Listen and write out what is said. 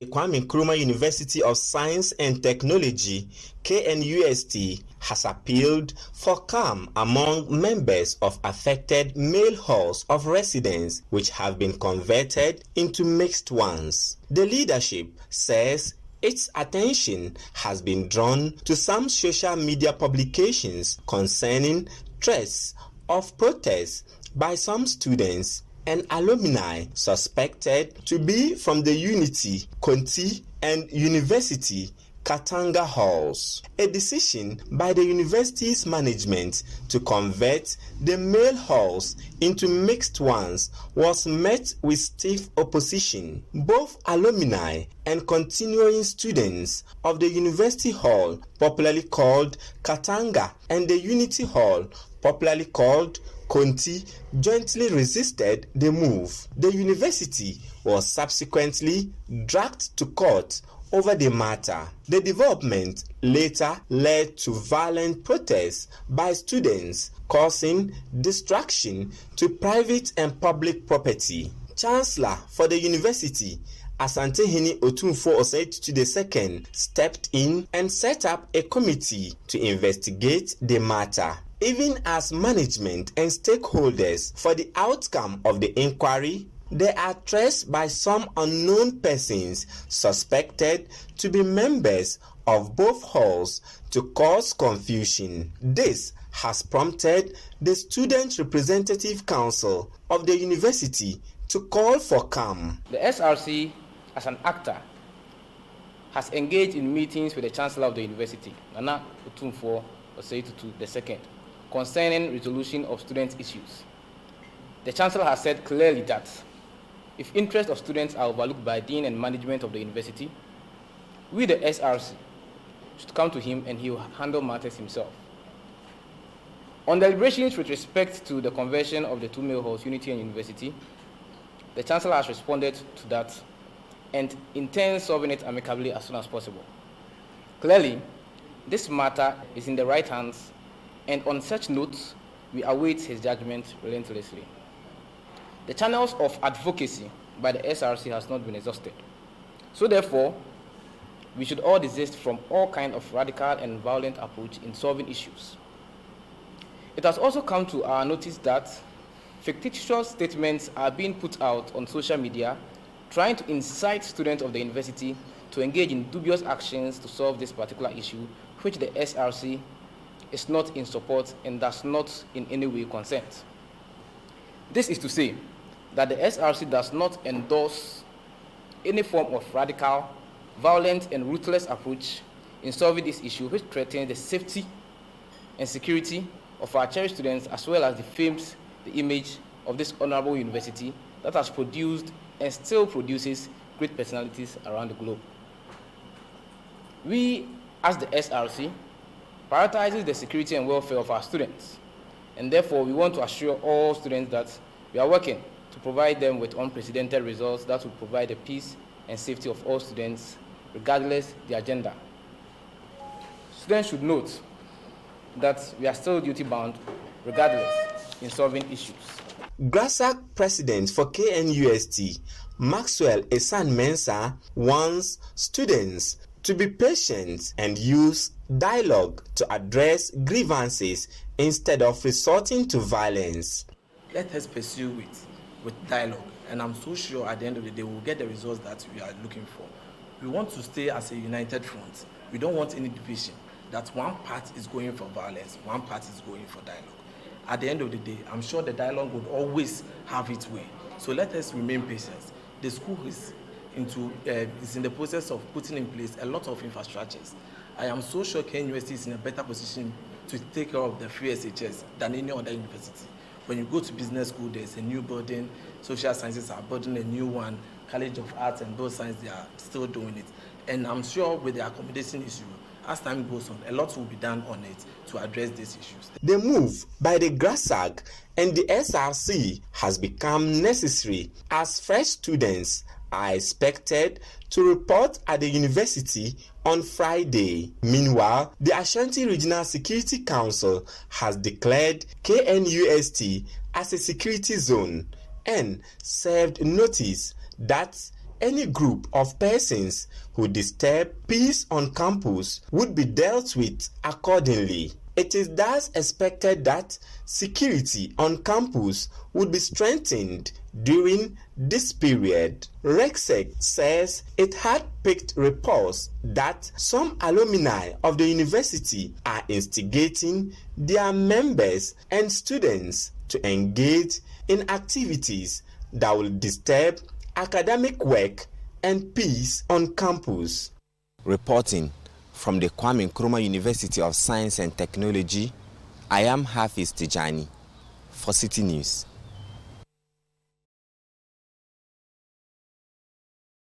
The Kwame Nkrumah University of Science and Technology, KNUST, has appealed for calm among members of affected male halls of residence which have been converted into mixed ones. The leadership says its attention has been drawn to some social media publications concerning threats of protests by some students and alumni suspected to be from the Unity, Konti, and University Katanga halls. A decision by the university's management to convert the male halls into mixed ones was met with stiff opposition. Both alumni and continuing students of the University Hall, popularly called Katanga, and the Unity Hall, popularly called Konti, jointly resisted the move. The university was subsequently dragged to court over the matter. The development later led to violent protests by students, causing destruction to private and public property. Chancellor for the university, Asante Otunfo Osei II, stepped in and set up a committee to investigate the matter. Even as management and stakeholders for the outcome of the inquiry, there are threats by some unknown persons suspected to be members of both halls to cause confusion. This has prompted the Student Representative Council of the university to call for calm. The SRC, as an actor, has engaged in meetings with the Chancellor of the University, Nana Otunfo Osei II, concerning resolution of student issues. The Chancellor has said clearly that if interests of students are overlooked by Dean and management of the university, we, the SRC, should come to him and he will handle matters himself. On deliberations with respect to the conversion of the two male halls, Unity and University, the Chancellor has responded to that and intends solving it amicably as soon as possible. Clearly, this matter is in the right hands, and on such notes, we await his judgment relentlessly. The channels of advocacy by the SRC has not been exhausted. So therefore, we should all desist from all kind of radical and violent approach in solving issues. It has also come to our notice that fictitious statements are being put out on social media trying to incite students of the university to engage in dubious actions to solve this particular issue, which the SRC is not in support and does not in any way consent. This is to say that the SRC does not endorse any form of radical, violent, and ruthless approach in solving this issue, which threatens the safety and security of our cherished students, as well as defames the image of this honorable university that has produced and still produces great personalities around the globe. We, as the SRC, prioritizes the security and welfare of our students, and therefore we want to assure all students that we are working to provide them with unprecedented results that will provide the peace and safety of all students, regardless the agenda. Students should note that we are still duty-bound, regardless, in solving issues. GRASAC President for KNUST, Maxwell Esan Mensah, wants students to be patient and use dialogue to address grievances instead of resorting to violence. Let us pursue it with dialogue, and I'm so sure at the end of the day we'll get the results that we are looking for. We want to stay as a united front. We don't want any division, that one part is going for violence, one part is going for dialogue. At the end of the day, I'm sure the dialogue would always have its way. So let us remain patient. The school is in the process of putting in place a lot of infrastructures. I am so sure KNUST is in a better position to take care of the free SHS than any other university. When you go to business school, there's a new building, social sciences are building a new one, College of Arts and Both Science, they are still doing it. And I'm sure with the accommodation issue, as time goes on, a lot will be done on it to address these issues. The move by the GRASAC and the SRC has become necessary as fresh students are expected to report at the university on Friday. Meanwhile, the Ashanti Regional Security Council has declared KNUST as a security zone and served notice that any group of persons who disturb peace on campus would be dealt with accordingly. It is thus expected that security on campus would be strengthened during this period. RECSEC says it had picked reports that some alumni of the university are instigating their members and students to engage in activities that will disturb academic work and peace on campus. Reporting from the Kwame Nkrumah University of Science and Technology, I am Hafiz Tijani for Citi News.